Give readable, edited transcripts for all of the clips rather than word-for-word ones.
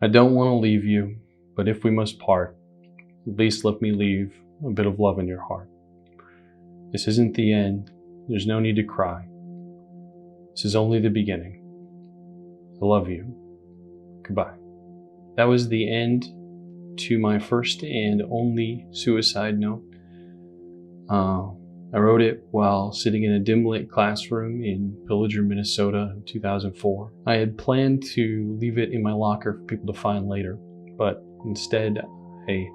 I don't want to leave you, but if we must part, at least let me leave a bit of love in your heart. This isn't the end. There's no need to cry. This is only the beginning. I love you. Goodbye. That was the end to my first and only suicide note. I wrote it while sitting in a dim lit classroom in Pillager, Minnesota in 2004. I had planned to leave it in my locker for people to find later, but instead I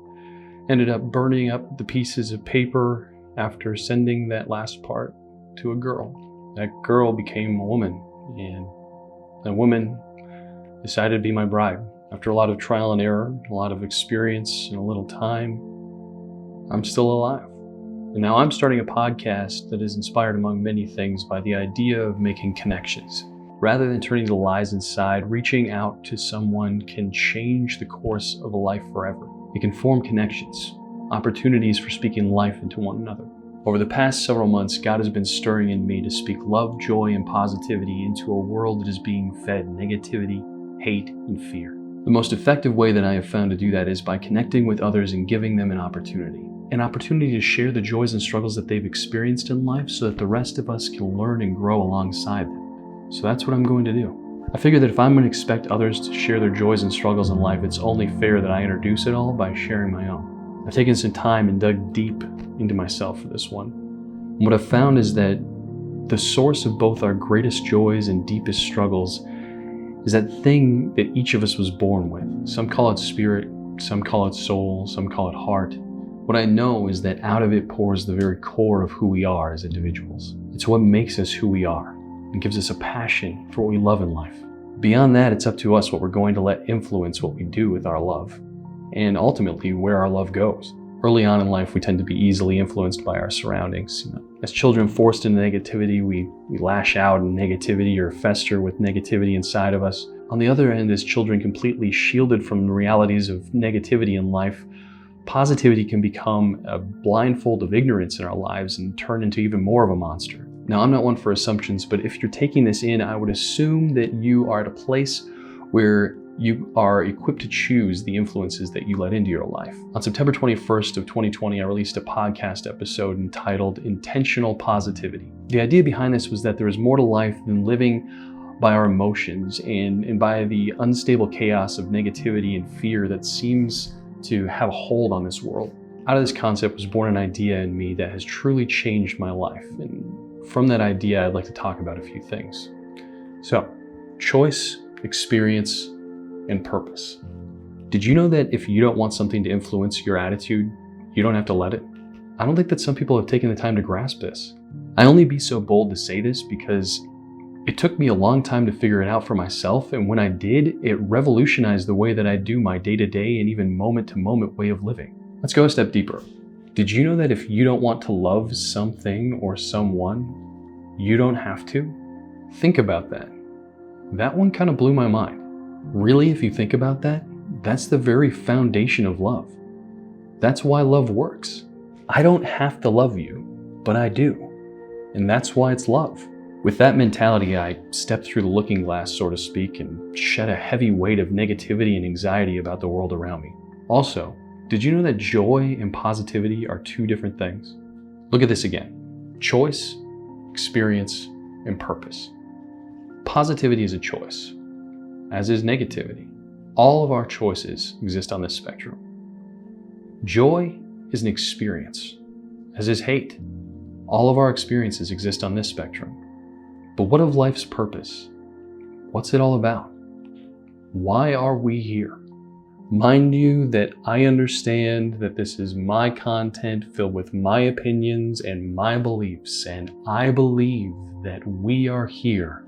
ended up burning up the pieces of paper after sending that last part to a girl. That girl became a woman, and that woman decided to be my bride. After a lot of trial and error, a lot of experience, and a little time, I'm still alive. And now I'm starting a podcast that is inspired among many things by the idea of making connections. Rather than turning to lies inside, reaching out to someone can change the course of a life forever. It can form connections, opportunities for speaking life into one another. Over the past several months, God has been stirring in me to speak love, joy, and positivity into a world that is being fed negativity, hate, and fear. The most effective way that I have found to do that is by connecting with others and giving them an opportunity to share the joys and struggles that they've experienced in life so that the rest of us can learn and grow alongside them. So that's what I'm going to do. I figure that if I'm going to expect others to share their joys and struggles in life, it's only fair that I introduce it all by sharing my own. I've taken some time and dug deep into myself for this one. And what I've found is that the source of both our greatest joys and deepest struggles is that thing that each of us was born with. Some call it spirit, some call it soul, some call it heart. What I know is that out of it pours the very core of who we are as individuals. It's what makes us who we are and gives us a passion for what we love in life. Beyond that, it's up to us what we're going to let influence what we do with our love, and ultimately where our love goes. Early on in life, we tend to be easily influenced by our surroundings. As children forced into negativity, we lash out in negativity or fester with negativity inside of us. On the other end, as children completely shielded from the realities of negativity in life, positivity can become a blindfold of ignorance in our lives and turn into even more of a monster. Now, I'm not one for assumptions, but if you're taking this in, I would assume that you are at a place where you are equipped to choose the influences that you let into your life. On September 21st of 2020, I released a podcast episode entitled Intentional Positivity. The idea behind this was that there is more to life than living by our emotions and by the unstable chaos of negativity and fear that seems to have a hold on this world. Out of this concept was born an idea in me that has truly changed my life. And from that idea, I'd like to talk about a few things. So, choice, experience, and purpose. Did you know that if you don't want something to influence your attitude, you don't have to let it? I don't think that some people have taken the time to grasp this. I only be so bold to say this because it took me a long time to figure it out for myself, and when I did, it revolutionized the way that I do my day-to-day and even moment-to-moment way of living. Let's go a step deeper. Did you know that if you don't want to love something or someone, you don't have to? Think about that. That one kind of blew my mind. Really, if you think about that, that's the very foundation of love. That's why love works. I don't have to love you, but I do. And that's why it's love. With that mentality, I stepped through the looking glass, so to speak, and shed a heavy weight of negativity and anxiety about the world around me. Also, did you know that joy and positivity are two different things? Look at this again. Choice, experience, and purpose. Positivity is a choice, as is negativity. All of our choices exist on this spectrum. Joy is an experience, as is hate. All of our experiences exist on this spectrum. But what of life's purpose? What's it all about? Why are we here? Mind you that I understand that this is my content filled with my opinions and my beliefs, and I believe that we are here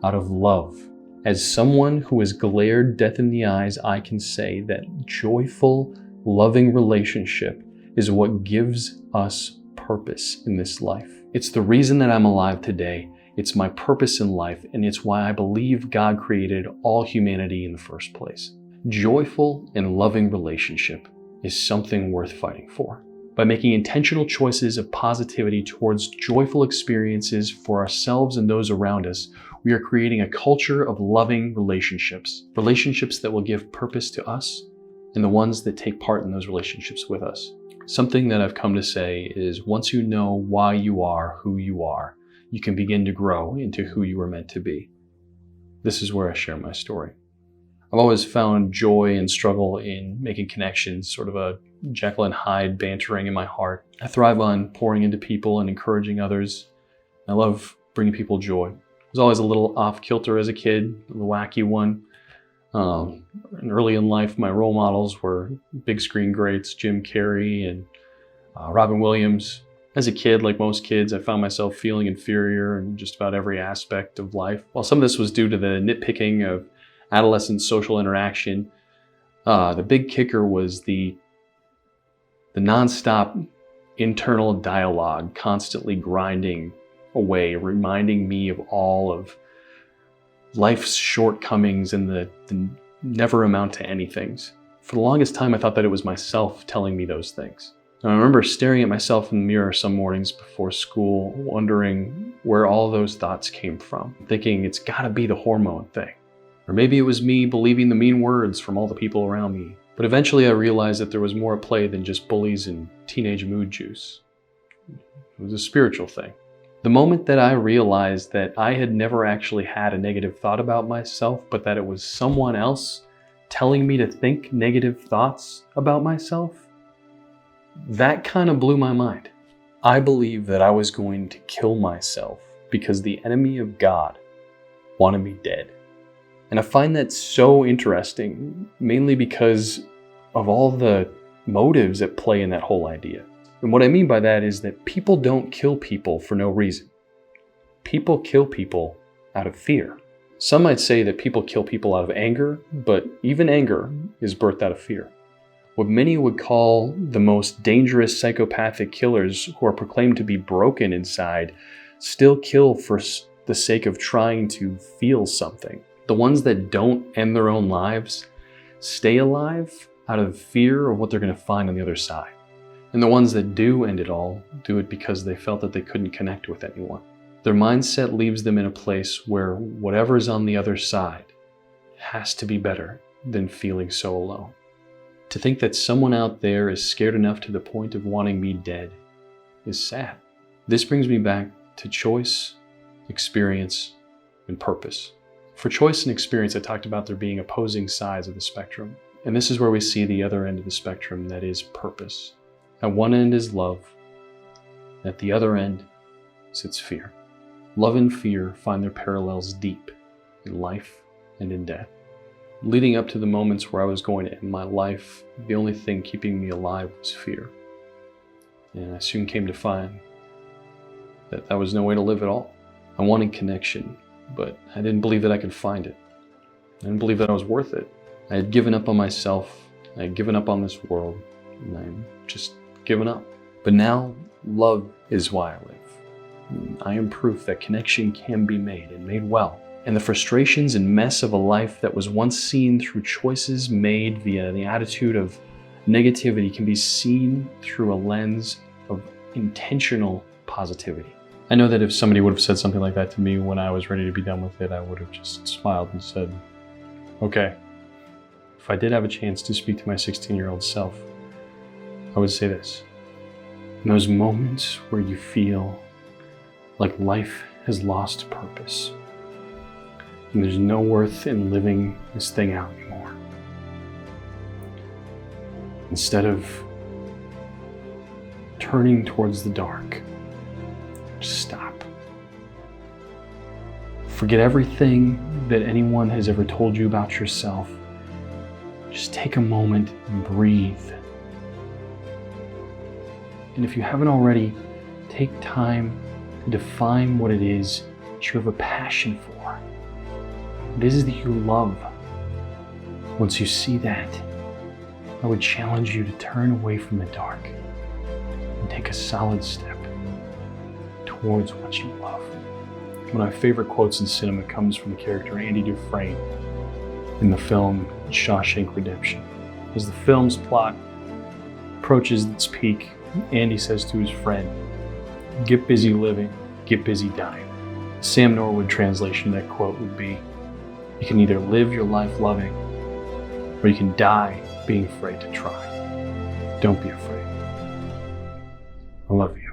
out of love. As someone who has glared death in the eyes, I can say that joyful, loving relationship is what gives us purpose in this life. It's the reason that I'm alive today. It's my purpose in life, and it's why I believe God created all humanity in the first place. Joyful and loving relationship is something worth fighting for. By making intentional choices of positivity towards joyful experiences for ourselves and those around us, We are creating a culture of loving relationships, relationships that will give purpose to us and the ones that take part in those relationships with us. Something that I've come to say is once you know why you are who you are, you can begin to grow into who you were meant to be. This is where I share my story. I've always found joy and struggle in making connections, sort of a Jekyll and Hyde bantering in my heart. I thrive on pouring into people and encouraging others. I love bringing people joy. I was always a little off-kilter as a kid, the wacky one. And early in life, my role models were big screen greats, Jim Carrey and Robin Williams. As a kid, like most kids, I found myself feeling inferior in just about every aspect of life. While some of this was due to the nitpicking of adolescent social interaction, the big kicker was the nonstop internal dialogue constantly grinding away, reminding me of all of life's shortcomings and the never amount to anythings. For the longest time, I thought that it was myself telling me those things. And I remember staring at myself in the mirror some mornings before school, wondering where all those thoughts came from, thinking it's gotta be the hormone thing. Or maybe it was me believing the mean words from all the people around me. But eventually I realized that there was more at play than just bullies and teenage mood juice. It was a spiritual thing. The moment that I realized that I had never actually had a negative thought about myself, but that it was someone else telling me to think negative thoughts about myself, that kind of blew my mind. I believed that I was going to kill myself because the enemy of God wanted me dead. And I find that so interesting, mainly because of all the motives at play in that whole idea. And what I mean by that is that people don't kill people for no reason. People kill people out of fear. Some might say that people kill people out of anger, but even anger is birthed out of fear. What many would call the most dangerous psychopathic killers, who are proclaimed to be broken inside, still kill for the sake of trying to feel something. The ones that don't end their own lives stay alive out of fear of what they're going to find on the other side. And the ones that do end it all do it because they felt that they couldn't connect with anyone. Their mindset leaves them in a place where whatever's on the other side has to be better than feeling so alone. To think that someone out there is scared enough to the point of wanting me dead is sad. This brings me back to choice, experience, and purpose. For choice and experience, I talked about there being opposing sides of the spectrum. And this is where we see the other end of the spectrum, that is purpose. At one end is love. At the other end sits fear. Love and fear find their parallels deep in life and in death. Leading up to the moments where I was going to end my life, the only thing keeping me alive was fear. And I soon came to find that that was no way to live at all. I wanted connection, but I didn't believe that I could find it. I didn't believe that I was worth it. I had given up on myself. I had given up on this world. And I just given up. But now, love is why I live. I am proof that connection can be made, and made well. And the frustrations and mess of a life that was once seen through choices made via the attitude of negativity can be seen through a lens of intentional positivity. I know that if somebody would have said something like that to me when I was ready to be done with it, I would have just smiled and said, okay. If I did have a chance to speak to my 16-year-old self, I would say this. In those moments where you feel like life has lost purpose, and there's no worth in living this thing out anymore, instead of turning towards the dark, just stop. Forget everything that anyone has ever told you about yourself. Just take a moment and breathe. And if you haven't already, take time to define what it is that you have a passion for. What it is that you love. Once you see that, I would challenge you to turn away from the dark and take a solid step towards what you love. One of my favorite quotes in cinema comes from the character Andy Dufresne in the film Shawshank Redemption. As the film's plot approaches its peak, Andy says to his friend, "Get busy living, get busy dying." The Sam Norwood translation of that quote would be, you can either live your life loving, or you can die being afraid to try. Don't be afraid. I love you.